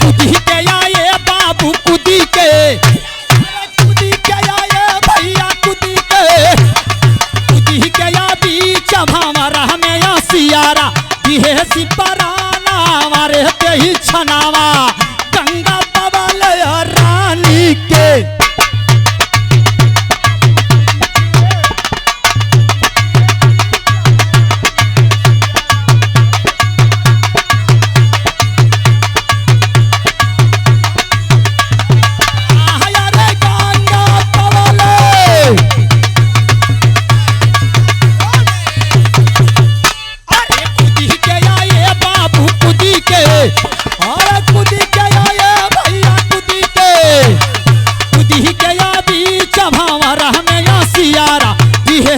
कुदी के आए बाबू कुदी के, कुदी के आए भैया कुदी के या बीच भावरा में या सियारा दिहे सिपराना मारे ते ही छनावा गंगा पवल रानी के।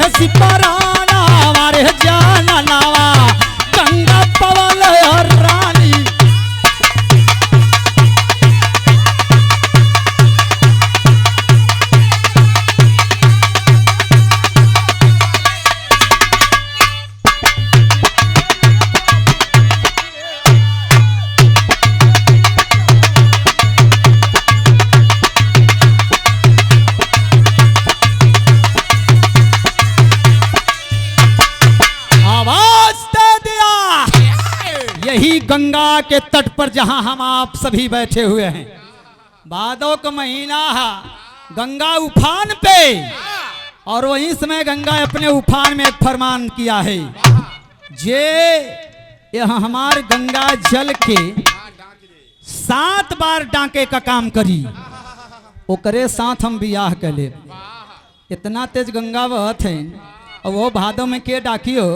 सिपराना हमारे जाना नावा गंगा पवल रानी। यही गंगा के तट पर जहां हम आप सभी बैठे हुए हैं, भादों का महीना है, गंगा उफान पे, और वहीं समय गंगा अपने उफान में एक फरमान किया है जे यह हमार गंगा जल के 7 बार डांके का काम करी, ओकरे साथ हम बियाह कर ले। इतना तेज गंगा बहत है, और वो भादों में के डाकियो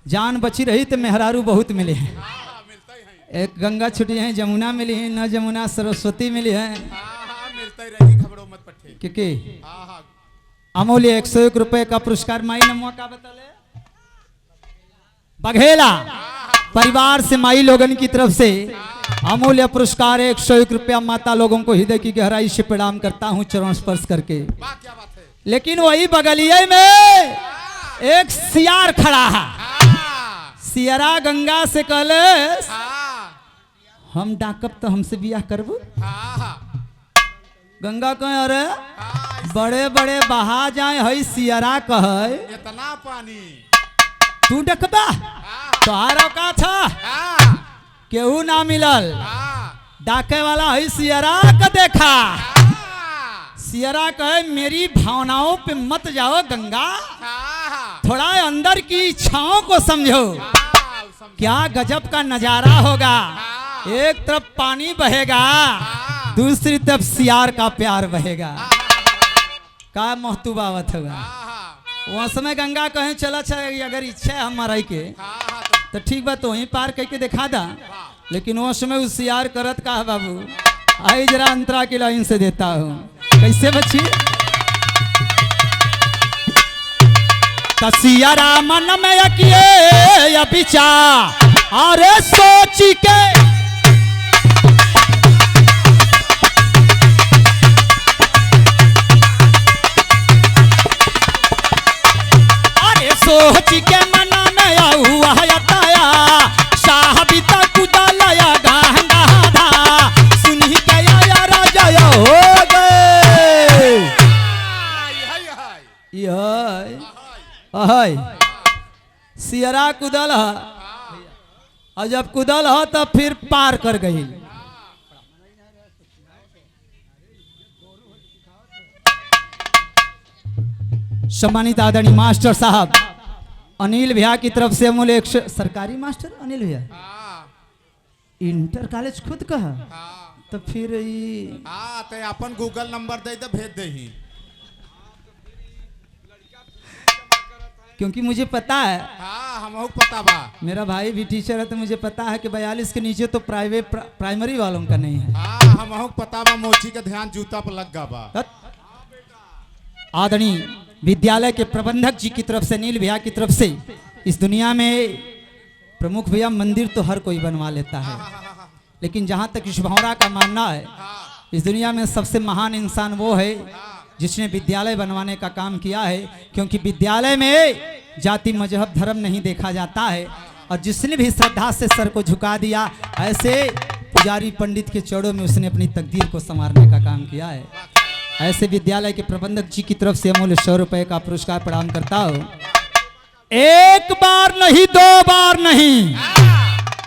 जान बची रही तो मेहरारू बहुत मिले हैं। एक गंगा छुटी है, जमुना मिली है, न जमुना सरस्वती मिली है, क्योंकि अमूल्य 101 रुपए का पुरस्कार माई नमो का बतले बघेला परिवार से माई लोगन की तरफ से अमूल्य पुरस्कार 101 रुपया माता लोगों को हृदय की गहराई से प्रणाम करता हूँ चरण स्पर्श करके। लेकिन वही बगलिए में एक सियार खड़ा है। सियरा गंगा से कहले हम डाकब तो हमसे बियाह करबू। गंगा कहे अरे बड़े बड़े बहा जाए हई, सियरा कहे इतना पानी तू डकबा तोहार का था केहू ना मिलल। डाके वाला हई सियरा का देखा। सियरा कहे मेरी भावनाओं पे मत जाओ गंगा, थोड़ा अंदर की इच्छाओं को समझो। क्या गजब का नजारा होगा, एक तरफ पानी बहेगा, दूसरी तरफ सियार का प्यार बहेगा। का महतूबावत होगा। वहाँ समय गंगा कहें चला अगर इच्छा है हमारा के तो ठीक बात वहीं पार करके दिखा दा। लेकिन वो समय उस सियार करत का है बाबू, आई जरा अंतरा की लाइन से देता हूँ कैसे बची। तसियारा मन में यकिए या विचार अरे सोच के सोच के मना में हुआ ताया साहबिता कुदा लया गंगा धा सुनी के या राजा हो गए। हाय सियरा कुदल है, और जब कुदल हो तो फिर पार कर गई। सम्मानित आदरणीय मास्टर साहब अनिल भैया की तरफ से अमूल्य सरकारी मास्टर अनिल भैया इंटर कॉलेज खुद का है तो फिर तो अपन गूगल नंबर दे दे भेज दे ही। क्योंकि मुझे पता है हमहू पता बा, मेरा भाई भी टीचर है तो मुझे पता है कि 42 के नीचे तो प्राइमरी वालों का नहीं है। हमहू पता बा, मोची का ध्यान जूता पर लग गा बा। आदरणीय विद्यालय के प्रबंधक जी की तरफ से नील भैया की तरफ से इस दुनिया में प्रमुख भैया मंदिर तो हर कोई बनवा लेता है, लेकिन जहाँ तक इस भौरा का मानना है इस दुनिया में सबसे महान इंसान वो है जिसने विद्यालय बनवाने का काम किया है। क्योंकि विद्यालय में जाति मजहब धर्म नहीं देखा जाता है, और जिसने भी श्रद्धा से सर को झुका दिया ऐसे पुजारी पंडित के चौड़ों में उसने अपनी तकदीर को संवारने का काम किया है। ऐसे विद्यालय के प्रबंधक जी की तरफ से अमूल्य 100 रुपए का पुरस्कार प्रदान करता हूँ। एक बार नहीं, 2 बार नहीं,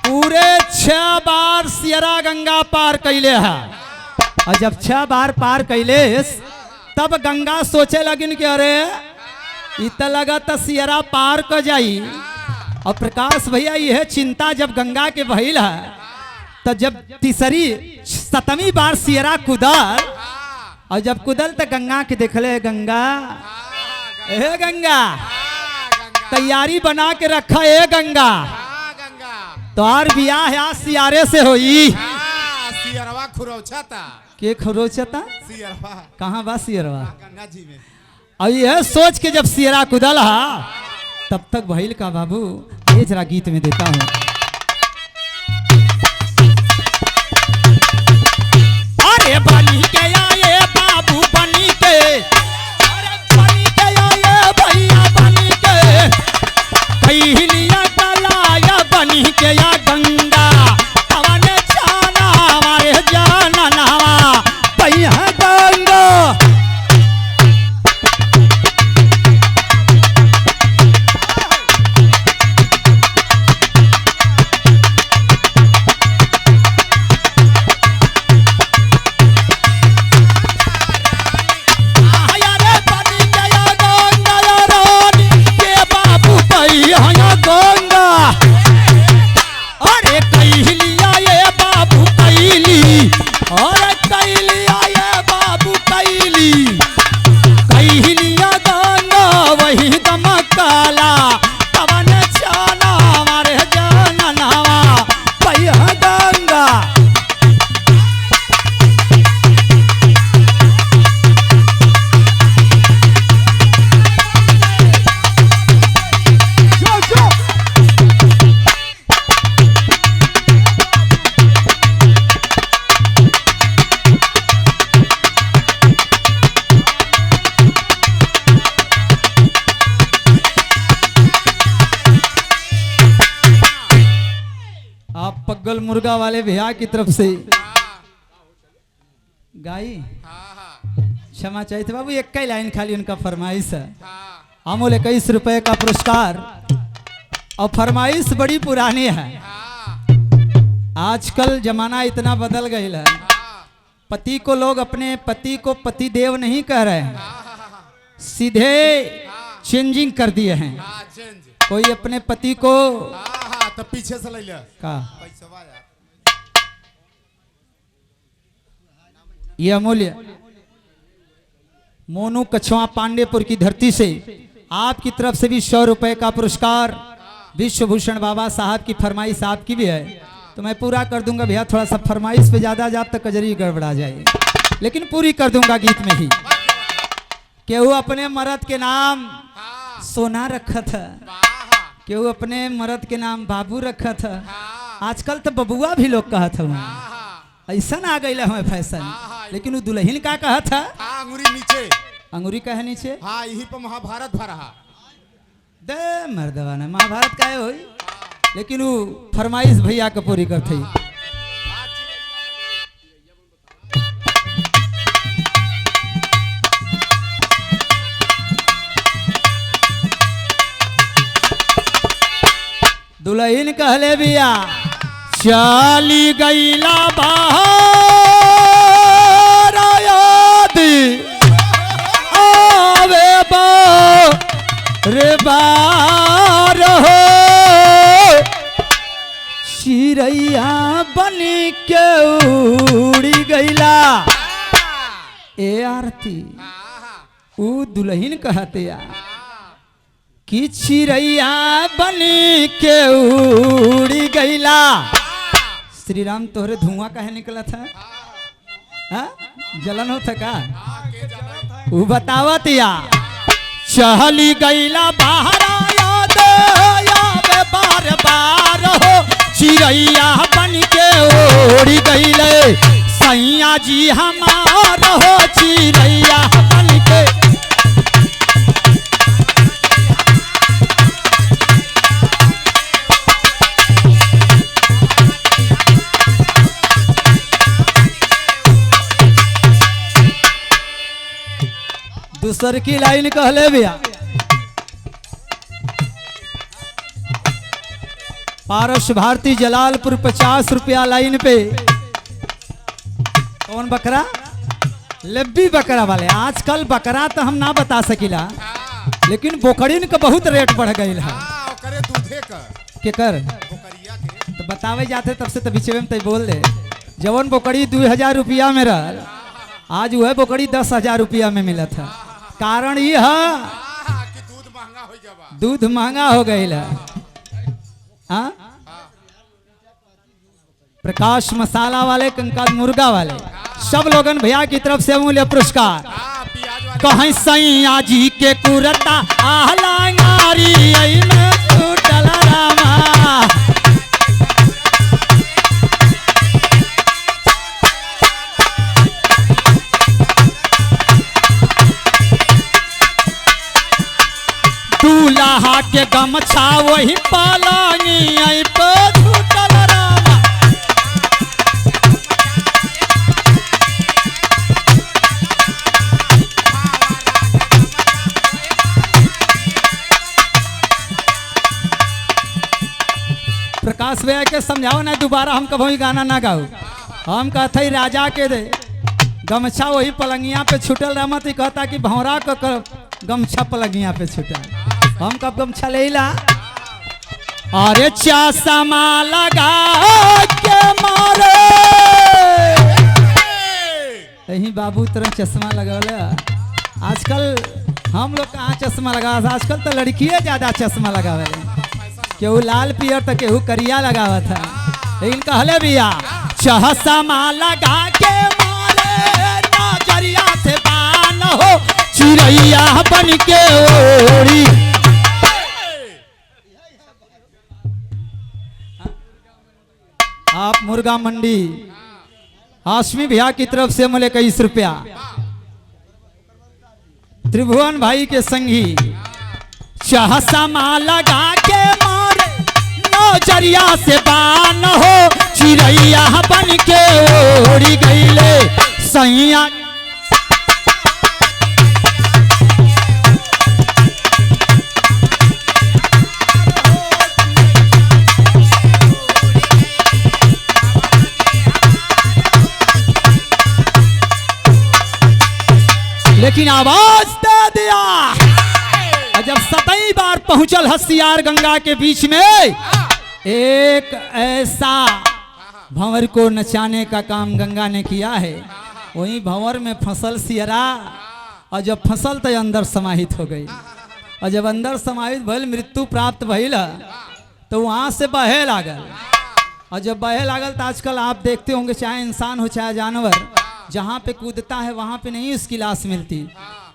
पूरे 6 बार सियरा गंगा पार कैले है। और जब 6 बार पार कैले तब गंगा सोचे लगिन कि अरे इत लगा तो सियरा पार कर जाई। और प्रकाश भैया यह चिंता जब गंगा के भइल है तो जब तीसरी 7वीं बार सियरा कुदल, और जब कुदल तो गंगा के देखले, गंगा ए गंगा तैयारी बना के रखा है गंगा, तोहार बियाह है सियारे से होई। सियरवा खुरौछता के खुरौछता? सियरवा कहाँ बा सियरवा? गंगा जी में। और यह सोच के जब सियरा कुदल हा तब तक भइल का बाबू, ये जरा गीत में देता हूँ। अरे बनी के आए बाबू, बनी के, अरे बनी के आए भैया, बनी के कहलिया गलाया, बनी के या गंगा पवन जाना हमारे जाना नावा भैया गंगा। पग्गल मुर्गा वाले भैया की तरफ से गाई क्षमा चाहिए थे बाबू, एक ही लाइन खाली उनका फरमाइश है। अमूल्य 21 रुपए का पुरस्कार, और फरमाइश बड़ी पुरानी है। आजकल जमाना इतना बदल गया है, पति को लोग अपने पति को पति देव नहीं कह रहे हैं, सीधे चेंजिंग कर दिए हैं। कोई अपने पति को तो पीछे से ले ले का पैसा यार। ये अमूल्य मोनू कछवा पांडेपुर की धरती से आपकी तरफ से भी 100 रुपए का पुरस्कार विश्वभूषण बाबा साहब की फरमाइश आपकी भी है, तो मैं पूरा कर दूंगा भैया। थोड़ा सा फरमाइश पे ज्यादा जात तक कजरी गड़बड़ा जाए, लेकिन पूरी कर दूंगा गीत में ही। केहू अपने मर्द के नाम सोना रखा था, केहू अपने मर्द के नाम बाबू रखा था, आजकल तो बबुआ भी लोग कहा था। ऐसा आ गई हमें फैशन, लेकिन वो दुल्हन का कहा था अंगूरी नीचे, अंगूरी का है नीचे। हाँ यही पर महाभारत भरा दे मर्दवा ने महाभारत का है होई, लेकिन वो फरमाइश भैया का पूरी करते। दुल्हन कहले बिया चाली गईला बाहर याद आवे बा रे बार हो, चिरैया बनी के उड़ी गईला। ए आरती ऊ दुल्हन कहते यार कि चिरैया बनी के उड़ी गईला। श्री राम तोहरे धुआं काहे निकला था? हा? जलन हो था का? वो बतावत या चहली गईला बाहर याद आवे बार बार हो, चिरैया बन के उड़ी गईले सैया जी हमार हो, चिरैया बन के। दूसर की लाइन कहले भैया पारस भारती जलालपुर 50 रुपया लाइन पे। कौन बकरा? लब्बी बकरा वाले। आजकल बकरा तो हम ना बता सकिला, लेकिन बोकड़ीन का बहुत रेट बढ़ गई है। करे दूधे का के कर बोकरिया के तो बतावे जाते तब से तो बीच में तो बोल दे। जवन बोकड़ी 2000 रुपया में रहल, आज वह बोकड़ी 10,000 रुपया में मिला था। कारण ये है कि दूध महंगा हो जावा। दूध महंगा हो गई है। हाँ? प्रकाश मसाला वाले, कंकाल मुर्गा वाले, सब लोगन भैया की तरफ से अमूल्य पुरस्कार। प्याज वाले कहीं सैया जी के कुरता आहलांगारी में छूटल रामा। दूल्हा के गमछा वही पालांगी पे छूटल रामा। प्रकाश भैया के समझाओ ना, दोबारा हम कभी गाना ना गाओ। हम कहते राजा के दे गमछा वही पलंगिया पे छूटल रामा, तो कहता कि भौरा का गमछा पलंगिया पे छूटल। हम कब गमछा ले ला? अरे चश्मा लगा के मारे यही बाबू तरह चश्मा लगा। आजकल हम लोग कहाँ चश्मा लगा, आजकल तो लड़कियां ज्यादा चश्मा लगावे। केहू लाल पियर तो केहू करिया लगावा था। लेकिन कहले भैया चश्मा लगा के मारे नजरिया से बान हो चिड़ैया बन के ओरी। आप मुर्गा मंडी हाशमी भैया की तरफ से मिले 21 रुपया। त्रिभुवन भाई के संगी चश्मा लगा के मारे नजरिया से बान हो चिड़ैया बन के ओरी गईले सैया। लेकिन आवाज दे दिया। और जब 27 बार पहुंचल हसियार गंगा के बीच में, एक ऐसा भंवर को नचाने का काम गंगा ने किया है। वही भंवर में फसल सियरा, और जब फसल तो अंदर समाहित हो गई। और जब अंदर समाहित भइल, मृत्यु प्राप्त भइल, तो वहां से बहे लागल। और जब बहे लागल तो आजकल आप देखते होंगे, चाहे इंसान हो चाहे जानवर, जहाँ पे कूदता है वहाँ पे नहीं उसकी लाश मिलती।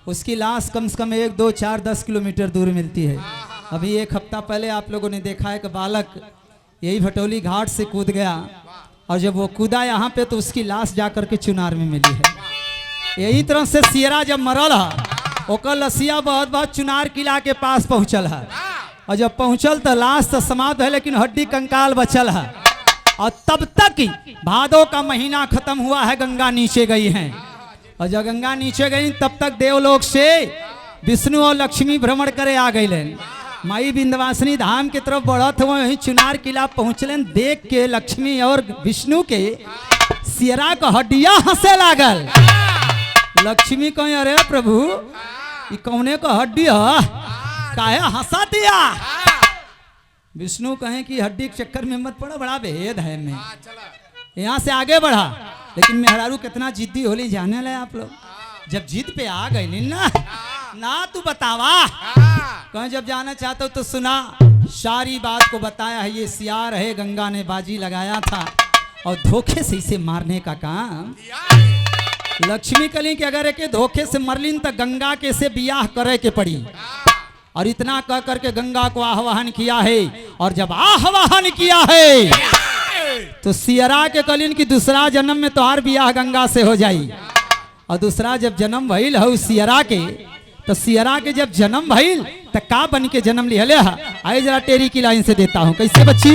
उसकी लाश कम से कम 1, 2, 4, 10 किलोमीटर दूर मिलती है। अभी 1 हफ्ता पहले आप लोगों ने देखा है कि बालक यही भटौली घाट से कूद गया, और जब वो कूदा यहाँ पे तो उसकी लाश जाकर के चुनार में मिली है। यही तरह से सियरा जब मरल है, ओकर लसिया बहुत चुनार किला के पास पहुँचल है। और जब पहुँचल तो लाश तो समाप्त है, लेकिन हड्डी कंकाल बचल है। और तब तक भादों का महीना खत्म हुआ है, गंगा नीचे गई हैं। और जब गंगा नीचे गई तब तक देवलोक से विष्णु और लक्ष्मी भ्रमण करे आ गए। माई विंध्यवासिनी धाम की तरफ बढ़त हुए वहीं चुनार किला पहुँचलन। देख के लक्ष्मी और विष्णु के सियरा का हड्डिया हंसे लागल। लक्ष्मी कहे अरे प्रभु ये कौने का हड्डी है, काहे हंसा दिया? विष्णु कहें कि हड्डी के चक्कर में मत पड़ा, बड़ा भेद है में। यहाँ से आगे बढ़ा, लेकिन मेहरारू कितना जिद्दी होली जाने लगे आप लोग। जब जिद पे आ गई ना तू बतावा, कहीं जब जाना चाहते हो तो सुना। सारी बात को बताया है। ये सियार है, गंगा ने बाजी लगाया था और धोखे से इसे मारने का काम। लक्ष्मी कली कि अगर एक धोखे से मरलिन तो गंगा के से बियाह करे के पड़ी। और इतना कह करके गंगा को आह्वान किया है। और जब आह्वान किया है तो सियरा के कलिन की दूसरा जन्म में तोहार बियाह गंगा से हो जाई। और दूसरा जब जन्म भइल है सियरा के, तो सियरा के जब जन्म भइल तो का बन के जन्म लिहले है। आइए जरा टेरी की लाइन से देता हूं, कैसे बच्ची?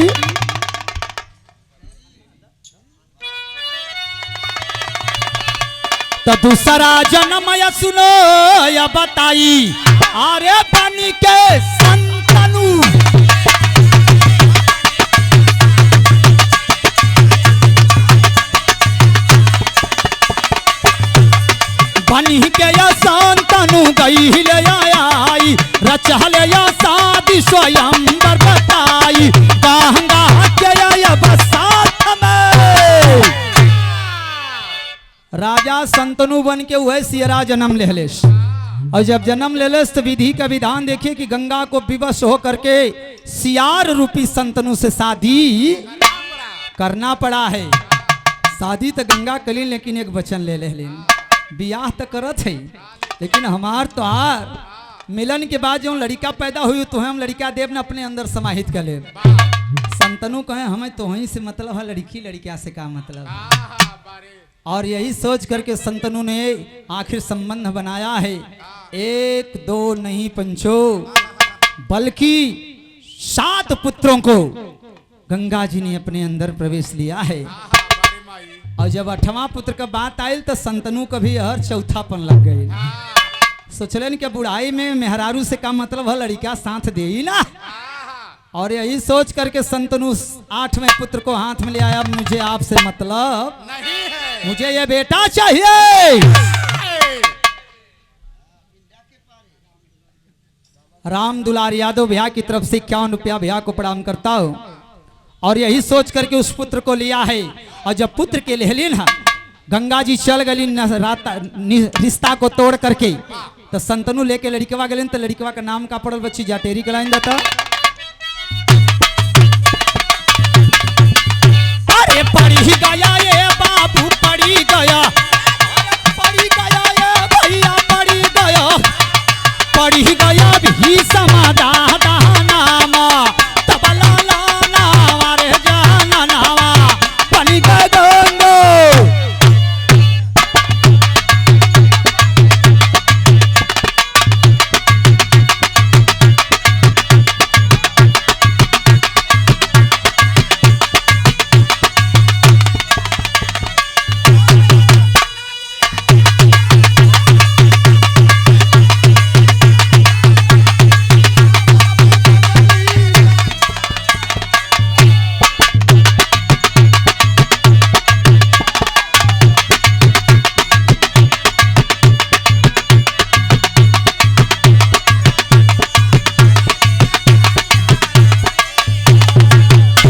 तो दूसरा जन्म या सुनो या बताई, अरे बनी के संतनु बनी के या संतनु गई ले आई, रचल या शादी स्वयं बताई, गंगा के या बसात में राजा संतनु बन के वह सियरा जन्म ले लेस। और जब जन्म ले लेस तो विधि का विधान देखिए कि गंगा को विवश हो करके सियार रूपी संतनु से शादी करना पड़ा है। शादी तो गंगा कली लेकिन एक वचन ले लेन, बियाह तो करत है लेकिन हमार तो आर मिलन के बाद जो लड़का पैदा हुई तो हम लड़का देव ने अपने अंदर समाहित कर ले। संतनु कहे हमें तो वहीं से मतलब है, लड़की लड़किया से का मतलब है। और यही सोच करके संतनु ने आखिर संबंध बनाया है। एक दो नहीं पंचो बल्कि 7 पुत्रों को गंगा जी ने अपने अंदर प्रवेश लिया है। और जब 8वां पुत्र का बात आई तो संतनु कभी हर चौथापन लग गए। सोचलन कि बुढ़ाई में मेहरारू से का मतलब है, लड़का साथ दे ही ना। और यही सोच करके संतनु 8वें पुत्र को हाथ में ले आया, मुझे आपसे मतलब नहीं है, मुझे ये बेटा चाहिए। राम दुलार यादव भैया की तरफ से 51 रुपया भैया को प्रणाम करता हूँ। और यही सोच करके उस पुत्र को लिया है। और जब पुत्र के लेहलीन है गंगा जी चल गली रिश्ता को तोड़ करके, तो संतनु लेके लड़कवा गलिन। तो लड़कवा का नाम का पड़ल बच्ची जाटेरी गलाइन जाता। अरे पढ़ी गया ये बाबू पढ़ी गया, पढ़ी गया ये भैया पढ़ी गया, पढ़ी गया भी समादा नामा तबला नामा रे जाना नामा पनी गए गंगो।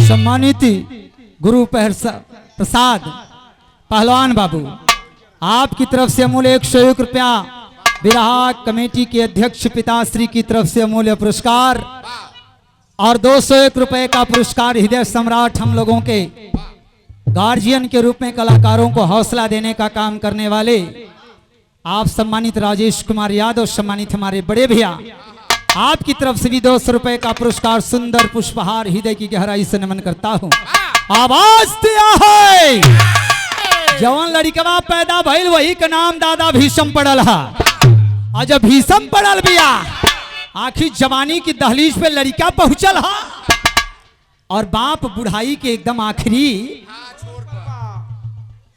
सम्मानित गुरु प्रसाद पहलवान बाबू, आपकी तरफ से अमूल्य 101 रुपया विराहा कमेटी के अध्यक्ष पिताश्री की तरफ से अमूल्य पुरस्कार और 201 रुपए का पुरस्कार हृदय सम्राट हम लोगों के गार्जियन के रूप में कलाकारों को हौसला देने का काम करने वाले आप सम्मानित राजेश कुमार यादव, सम्मानित हमारे बड़े भैया, आपकी तरफ से भी 200 रुपए का पुरस्कार सुंदर पुष्पहार हृदय की गहराई से नमन करता हूँ। आवाज दिया है जवान लड़कवा पैदा भइल वही का नाम दादा भीषम पड़ल है। और जब भीषम पड़ल बिया आखिर जवानी की दहलीज पे लड़का पहुंचल है और बाप बुढ़ाई के एकदम आखिरी।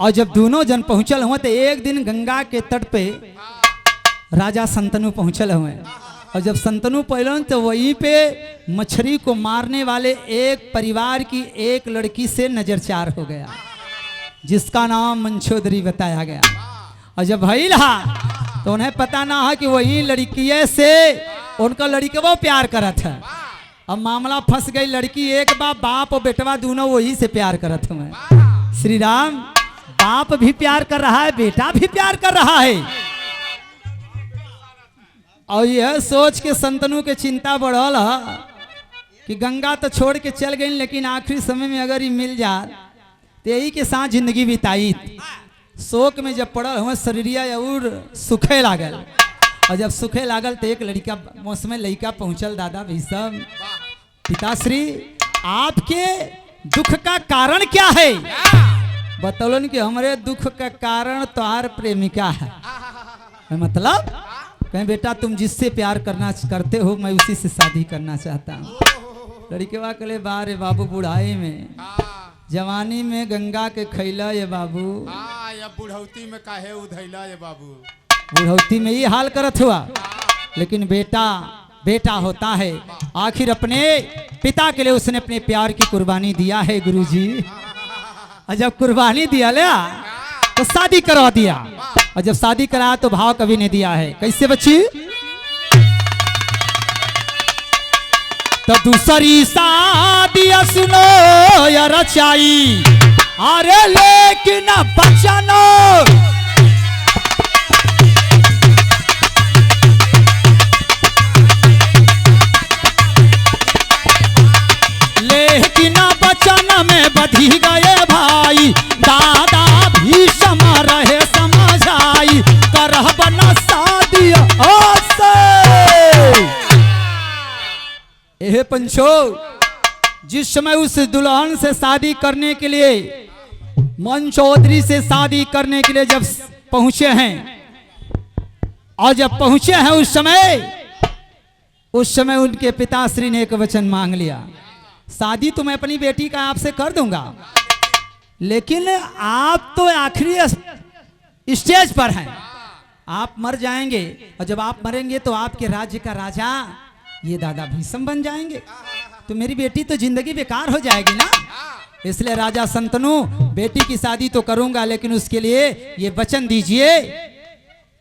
और जब दोनों जन पहुंचल हुए तो एक दिन गंगा के तट पे राजा संतनु पहुंचल हुए। और जब संतनु पहलन तो वहीं पे मछली को मारने वाले एक परिवार की एक लड़की से नजरचार हो गया जिसका नाम मंचोदरी बताया गया। और जब भइल हा तो उन्हें पता ना है कि वही लड़की से उनका लड़कवा प्यार करत है। अब मामला फंस गई, लड़की एक बाप और बेटवा दोनों वही से प्यार करत हुए। श्री राम, बाप भी प्यार कर रहा है, बेटा भी प्यार कर रहा है। और यह सोच के संतनु के चिंता बढ़ल कि गंगा तो छोड़ के चल गई, लेकिन आखिरी समय में अगर ये मिल जाए तो यही के साथ जिंदगी बिताई। शोक में जब पड़ल हुए शरीरिया और सूखे लागल। और जब सूखे लागल तो एक लड़का मौसम लड़का पहुंचल। दादा भीषम, पिताश्री, आपके दुख का कारण क्या है? बतौलन कि हमारे दुख का कारण तुम्हार प्रेमिका है। मतलब कहें बेटा तुम जिससे प्यार करते हो मैं उसी से शादी करना चाहता हूँ। लड़के बा कले बारे बाबू बुढ़ाई में जवानी में गंगा के खैला ये बाबू अब बुढ़ौती में काहे उधैला ये बाबू। बुढ़ौती में ये हाल करत हुआ, लेकिन बेटा बेटा होता है। आखिर अपने पिता के लिए उसने अपने प्यार की कुर्बानी दिया है गुरुजी। और जब कुर्बानी दिया लिया तो शादी करवा दिया, और जब शादी कराया तो भाव कभी नहीं दिया है। कैसे बच्ची? तो दूसरी शादी सुनो या रचाई, अरे लेकिन बचनो लेकिन बचन में बधी गए भाई, दादा भीषम रहे समझाई, करह बना शादी एहे पंचो। जिस समय उस दुल्हन से शादी करने के लिए, मन चौधरी से शादी करने के लिए जब पहुंचे हैं, और जब पहुंचे हैं उस समय उनके पिताश्री ने एक वचन मांग लिया, शादी तो मैं अपनी बेटी का आपसे कर दूंगा, लेकिन आप तो आखिरी स्टेज पर हैं, आप मर जाएंगे, और जब आप मरेंगे तो आपके राज्य का राजा ये दादा भीषम बन जाएंगे, तो मेरी बेटी तो जिंदगी बेकार हो जाएगी ना। इसलिए राजा संतनु, बेटी की शादी तो करूंगा, लेकिन उसके लिए ये वचन दीजिए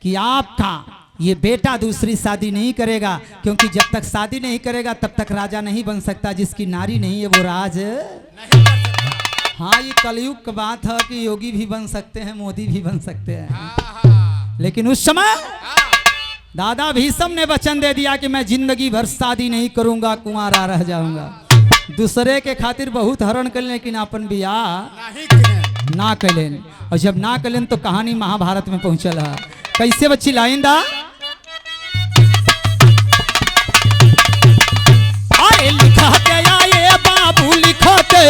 कि आपका ये बेटा दूसरी शादी नहीं करेगा, क्योंकि जब तक शादी नहीं करेगा तब तक राजा नहीं बन सकता। जिसकी नारी नहीं है वो राज नहीं कर सकता। हाँ, ये कलयुग की बात है कि योगी भी बन सकते हैं, मोदी भी बन सकते हैं, लेकिन उस समय दादा भीषम ने वचन दे दिया कि मैं जिंदगी भर शादी नहीं करूंगा, कुंवारा रह जाऊंगा। दूसरे के खातिर बहुत हरण कर, लेकिन अपन बियाह ना कलेन, और जब ना कलेन तो कहानी महाभारत में पहुंचल है। कैसे बच्ची लाइंदा? अरे लिखते आए बाबू लिखते,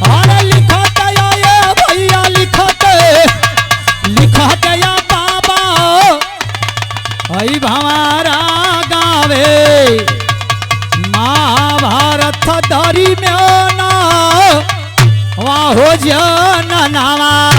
अरे लिखते आए भैया लिखते, लिखते या बाबा आई हमारा गावे महाभारत धरी में ना वाहो जन नावा।